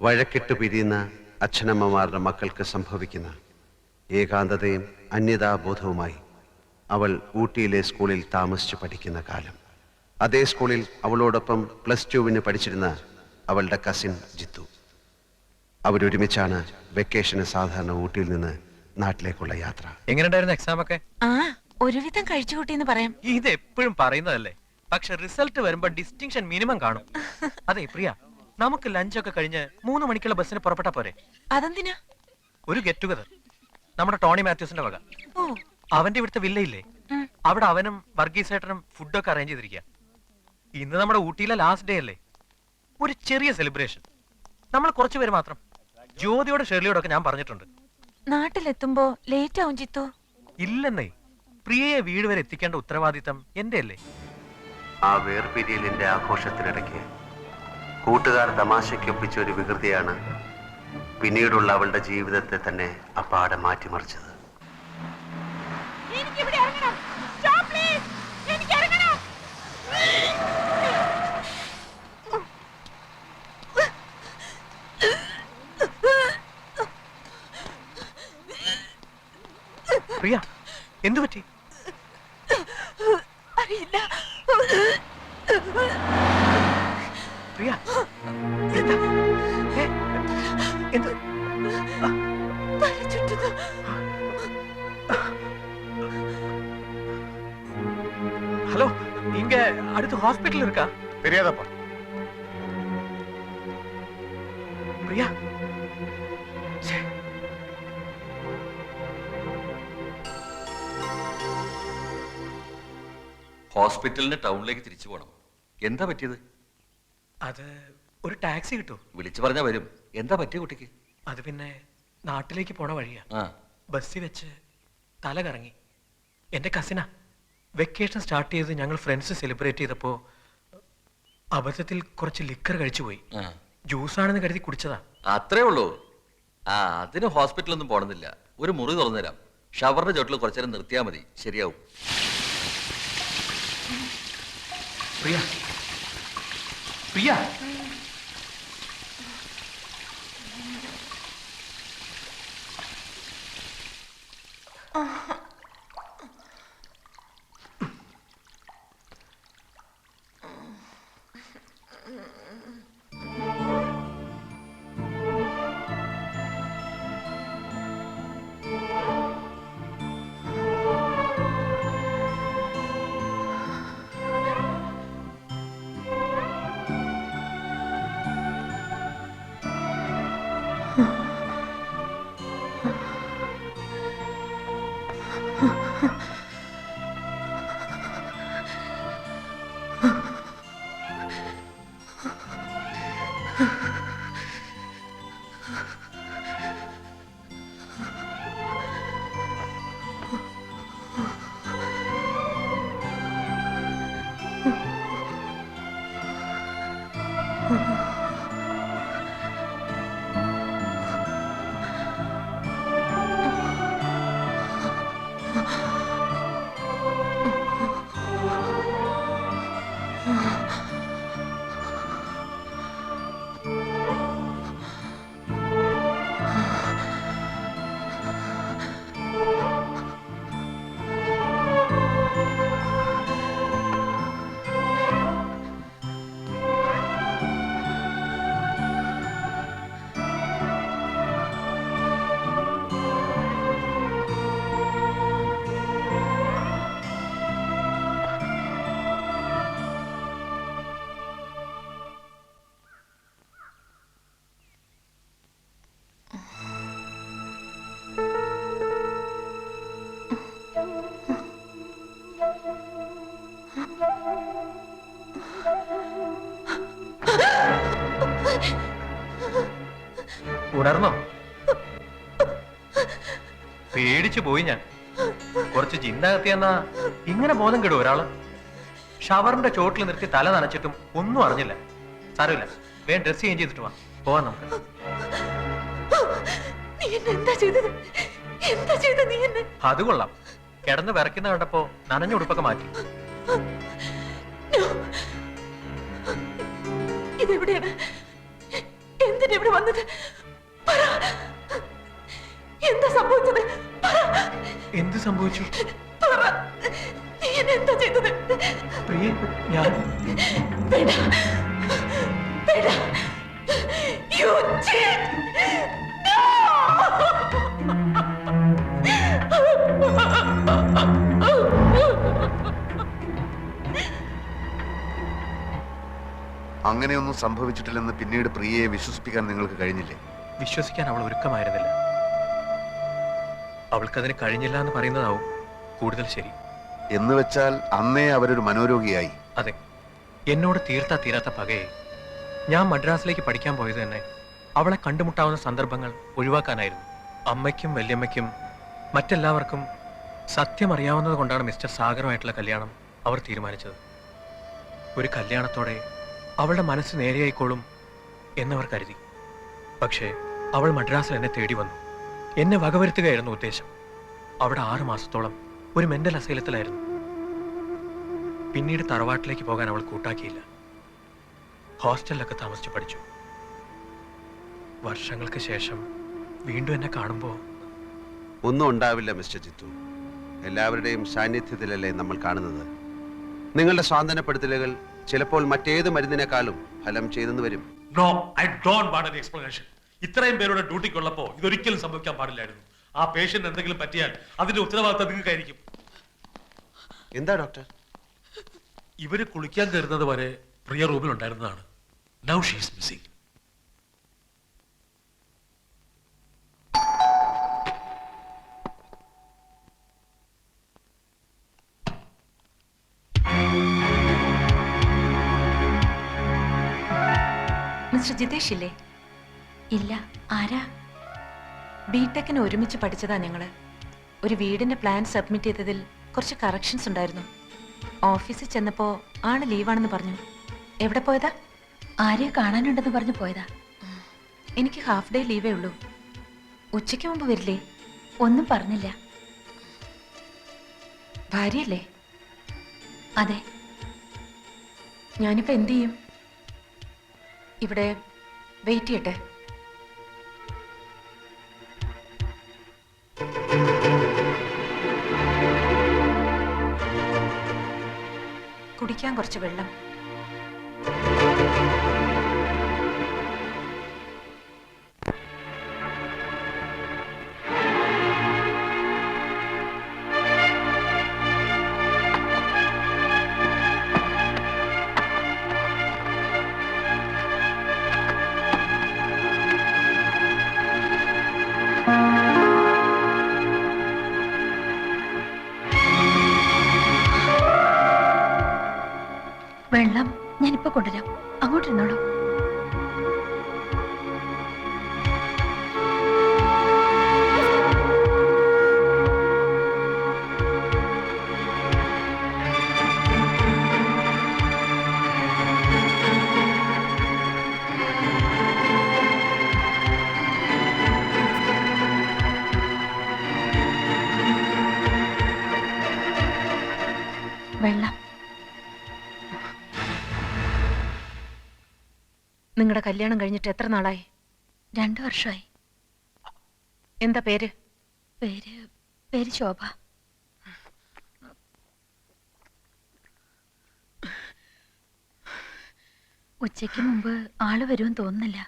വഴക്കിട്ട് പിരിയുന്ന അച്ഛനമ്മമാരുടെ മക്കൾക്ക് സംഭവിക്കുന്ന ഏകാന്തതയും അന്യതാബോധവുമായി അവൾ ഊട്ടിയിലെ സ്കൂളിൽ താമസിച്ചു പഠിക്കുന്ന കാലം. അതേ സ്കൂളിൽ അവളോടൊപ്പം +2 പഠിച്ചിരുന്ന അവളുടെ കസിൻ ജിത്തു. അവരൊരുമിച്ചാണ് വെക്കേഷന് സാധാരണ ഊട്ടിയിൽ നിന്ന് നാട്ടിലേക്കുള്ള യാത്ര. എങ്ങനെയുണ്ടായിരുന്നു എക്സാം ഒക്കെ? ഒരുവിധം കഴിച്ചു കൂട്ടിന്ന് പറയാം. ഇത് എപ്പോഴും പറയുന്നതല്ലേ, പക്ഷെ റിസൾട്ട് വരുമ്പോ ഡിസ്റ്റിങ്ഷൻ മിനിമം കാണും. അതെ പ്രിയ, നമുക്ക് ലഞ്ചൊക്കെ കഴിഞ്ഞ് 3 മണിക്കുള്ള ബസ്സിന് പുറപ്പെട്ടാ പോരെ? അതെന്തിനാ? ഒരു ഗെറ്റ് ടുഗദർ, നമ്മുടെ ടോണി മാത്യൂസിന്റെ വക. അവന്റെ ഇവിടുത്തെ വില്ലയില്ലേ, അവിടെ അവനും വർഗീസേട്ടനും ഫുഡൊക്കെ അറേഞ്ച് ചെയ്തിരിക്കുക. ഇന്ന് നമ്മുടെ ഊട്ടിയിലെ ലാസ്റ്റ് ഡേ അല്ലേ, ഒരു ചെറിയ സെലിബ്രേഷൻ. നമ്മൾ കുറച്ചു പേര് മാത്രം. ജ്യോതിയോട് ഷെർലിയോടൊക്കെ ഞാൻ പറഞ്ഞിട്ടുണ്ട്. നാട്ടിലെത്തുമ്പോ ലേറ്റ് ആവും ജിത്തു. ഇല്ലെന്നേ, പ്രിയയെ വീട് വരെ എത്തിക്കേണ്ട ഉത്തരവാദിത്തം എന്റെ അല്ലേ. ആ വേർപിരിയലിന്റെ ആഘോഷത്തിനിടയ്ക്ക് കൂട്ടുകാർ തമാശയ്ക്കൊപ്പിച്ച ഒരു വികൃതിയാണ് പിന്നീടുള്ള അവളുടെ ജീവിതത്തെ തന്നെ അപ്പാടെ മാറ്റിമറിച്ചത്. പ്രിയ, എന്തു പറ്റി? അറിയില്ല. പ്രിയ, എന്താ? എന്ത്? ஹலோ, இங்க அடுத்து ஹாஸ்பிடல் இருக்கா? தெரியாதப்பா. பிரியா, ഹോസ്പിറ്റലിന് ടൗണിലേക്ക് തിരിച്ചു പോകണം. എന്താ പറ്റിയത്? അത് ഒരു ടാക്സി കിട്ടൂ? വിളിച്ചു പറഞ്ഞാ വരും. എന്താ പറ്റിയ കുട്ടിക്ക്? അത് പിന്നെ നാട്ടിലേക്ക് പോണ വഴിയാ. ബസ്സിൽ വെച്ച് തല കറങ്ങി. എന്റെ കസിനാ. വെക്കേഷൻ സ്റ്റാർട്ട് ചെയ്ത് ഞങ്ങൾ ഫ്രണ്ട്സ് സെലിബ്രേറ്റ് ചെയ്തപ്പോ അബദ്ധത്തിൽ കുറച്ച് ലിക്കർ കഴിച്ചു പോയി. ജ്യൂസാണെന്ന് കരുതി കുടിച്ചതാ. അത്രേ ഉള്ളൂ. അതിന് ഹോസ്പിറ്റലൊന്നും പോണമെന്നില്ല. ഒരു മുറി തുറന്നുതരാം. ഷവറിന്റെ ചോട്ടിൽ കുറച്ചു നേരം നിർത്തിയാൽ മതി, ശരിയാവും. പ്രിയ, പ്രിയ, ഉണർന്നോ? പേടിച്ചു പോയി ഞാൻ. കുറച്ച് ജിന്നകത്തിയെന്നാ ഇങ്ങനെ ബോധം കെടും ഒരാള്. ഷവറിന്റെ ചോട്ടിൽ നിർത്തി തല നനച്ചിട്ടും ഒന്നും അറിഞ്ഞില്ല. സാരമില്ല, വേഗം ഡ്രസ് ചേഞ്ച് ചെയ്തിട്ട് വാ, പോവാൻ നമുക്ക്. അത് കൊള്ളാം. കിടന്ന് വിറയ്ക്കുന്ന കണ്ടപ്പോ നനഞ്ഞ ഉടുപ്പൊക്കെ മാറ്റി. ഇതെവിടെയാണ്? എന്തിനാ എന്തിനാ ഇവിടെ വന്നത്? പറ. എന്താ സംഭവിച്ചത്? പറ. എന്ത് സംഭവിച്ചു? പറ. നീ എന്നെ എന്താ ചെയ്തത്? പ്രിയ, ഞാൻ വേണ്ട. വേണ്ട. You cheat. No. അങ്ങനെയൊന്നും സംഭവിച്ചിട്ടില്ലെന്ന് പിന്നീട് പ്രിയയെ വിശ്വസിപ്പിക്കാൻ നിങ്ങൾക്ക് കഴിഞ്ഞില്ലേ? വിശ്വസിക്കാൻ അവൾ ഒരുക്കമായിരുന്നില്ല. അവൾക്കതിന് കഴിഞ്ഞില്ല എന്ന് പറയുന്നതാവും കൂടുതൽ ശരി. എന്ന് വെച്ചാൽ അന്നേ അവരൊരു മനോരോഗിയായി. അതെ, എന്നോട് തീർത്താ തീരാത്ത പകയെ ഞാൻ മദ്രാസിലേക്ക് പഠിക്കാൻ പോയത് തന്നെ അവളെ കണ്ടുമുട്ടാവുന്ന സന്ദർഭങ്ങൾ ഒഴിവാക്കാനായിരുന്നു. അമ്മയ്ക്കും വല്യമ്മയ്ക്കും മറ്റെല്ലാവർക്കും സത്യം അറിയാവുന്നത് കൊണ്ടാണ് മിസ്റ്റർ സാഗറുമായിട്ടുള്ള കല്യാണം അവർ തീരുമാനിച്ചത്. ഒരു കല്യാണത്തോടെ അവളുടെ മനസ്സ് നേരെയായിക്കോളും എന്നവർ കരുതി. പക്ഷേ അവൾ മദ്രാസിൽ എന്നെ തേടി വന്നു. എന്നെ വകവരുത്തുകയായിരുന്നു ഉദ്ദേശം. അവിടെ 6 മാസത്തോളം ഒരു മെന്റൽ അസൈലത്തിലായിരുന്നു. പിന്നീട് തറവാട്ടിലേക്ക് പോകാൻ അവൾ കൂട്ടാക്കിയില്ല. ഹോസ്റ്റലിലൊക്കെ താമസിച്ചു പഠിച്ചു. വർഷങ്ങൾക്ക് ശേഷം വീണ്ടും എന്നെ കാണുമ്പോൾ ഒന്നും ഉണ്ടാവില്ല മിസ്റ്റർ ജിത്തു. എല്ലാവരുടെയും സാന്നിധ്യത്തിലല്ലേ നമ്മൾ കാണുന്നത്. നിങ്ങളുടെ സ്വാന്തനപ്പെടുത്തലുകൾ ചിലപ്പോൾ മറ്റേത് മരുന്നിനേക്കാളും ഫലം ചെയ്തെന്ന് വരും. No, I don't want any explanation. ഇത്രയും പേരുടെ ഡ്യൂട്ടിക്കുള്ളപ്പോൾ ഇതൊരിക്കലും സംഭവിക്കാൻ പാടില്ലായിരുന്നു. ആ പേഷ്യന്റ് എന്തെങ്കിലും പറ്റിയാൽ അതിന്റെ ഉത്തരവാദിത്തം നിങ്ങൾക്കായിരിക്കും. എന്താ ഡോക്ടർ? ഇവര് കുളിക്കാൻ കയറുന്നത് വരെ പ്രിയ റൂമിൽ ഉണ്ടായിരുന്നതാണ്. Now she is missing. Mister Jitesh ഇല്ലേ? ഇല്ല. ആരാ? ബിടെക്കിന് ഒരുമിച്ച് പഠിച്ചതാ ഞങ്ങള്. ഒരു വീടിന്റെ പ്ലാൻ സബ്മിറ്റ് ചെയ്തതിൽ കുറച്ച് കറക്ഷൻസ് ഉണ്ടായിരുന്നു. ഓഫീസിൽ ചെന്നപ്പോ ആണ് ലീവാണെന്ന് പറഞ്ഞു. എവിടെ പോയതാ? ആരെയോ കാണാനുണ്ടെന്ന് പറഞ്ഞു പോയതാ. എനിക്ക് ഹാഫ് ഡേ ലീവേ ഉള്ളൂ. ഉച്ചയ്ക്ക് മുമ്പ് വരില്ലേ? ഒന്നും പറഞ്ഞില്ല. ഭാര്യയല്ലേ? അതെ. ഞാനിപ്പോ എന്ത് ചെയ്യും? ഇവിടെ വെയിറ്റ് ചെയ്യട്ടെ? കുടിക്കാൻ കുറച്ച് വെള്ളം. വെള്ളം ഞാനിപ്പോ കൊണ്ടുവരാം. അങ്ങോട്ടിരുന്നോളൂ. വെള്ളം. നിങ്ങളുടെ കല്യാണം കഴിഞ്ഞിട്ട് എത്ര നാളായി? 2 വർഷമായി. എന്താ പേര്? പേര് ശോഭ. ഉച്ചയ്ക്ക് മുമ്പ് ആള് വരുമെന്ന് തോന്നുന്നില്ല.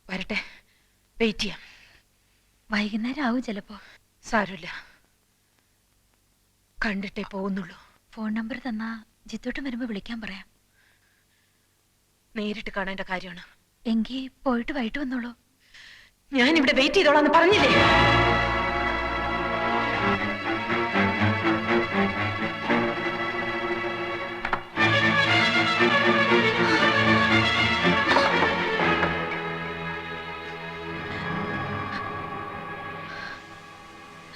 വരട്ടെ, വെയിറ്റ് ചെയ്യാം. വൈകുന്നേരം ആവും ചിലപ്പോ. സാരമില്ല, കണ്ടിട്ടേ പോകുന്നുള്ളൂ. ഫോൺ നമ്പർ തന്നാ ജിത്തോട്ടം വരുമ്പോ വിളിക്കാൻ പറയാം. നേരിട്ട് കാണേണ്ട കാര്യമാണ്. എങ്കിൽ പോയിട്ട് വൈകിട്ട് വന്നോളൂ. ഞാനിവിടെ വെയിറ്റ് ചെയ്തോളാന്ന് പറഞ്ഞില്ലേ?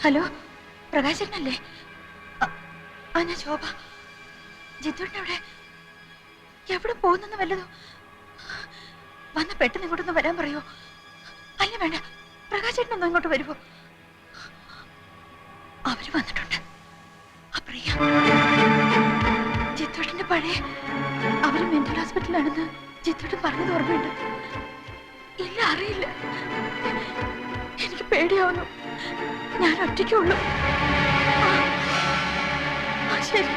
ഹലോ, പ്രകാശനല്ലേ? ഞാൻ ശോഭ. ജിത്തോട്ടിനെവിടെ? എവിടെ പോകുന്നെന്ന് വല്ലതോ? വന്ന് പെട്ടെന്ന് ഇങ്ങോട്ടൊന്ന് വരാൻ പറയോ? അല്ല വേണ്ട, പ്രകാശേട്ടനൊന്നും ഇങ്ങോട്ട് വരുമോ? അവര് വന്നിട്ടുണ്ട്. അപ്രിയ ജിത്തോട്ടിന്റെ പഴയ അവര് മെന്റൽ ഹോസ്പിറ്റലാണെന്ന് ജിത്തോട്ടൻ പറഞ്ഞത് ഓർമ്മയുണ്ട്. ഇല്ല, അറിയില്ല. എനിക്ക് പേടിയാവുന്നു. ഞാൻ ഒറ്റയ്ക്കുള്ളൂ. ശരി.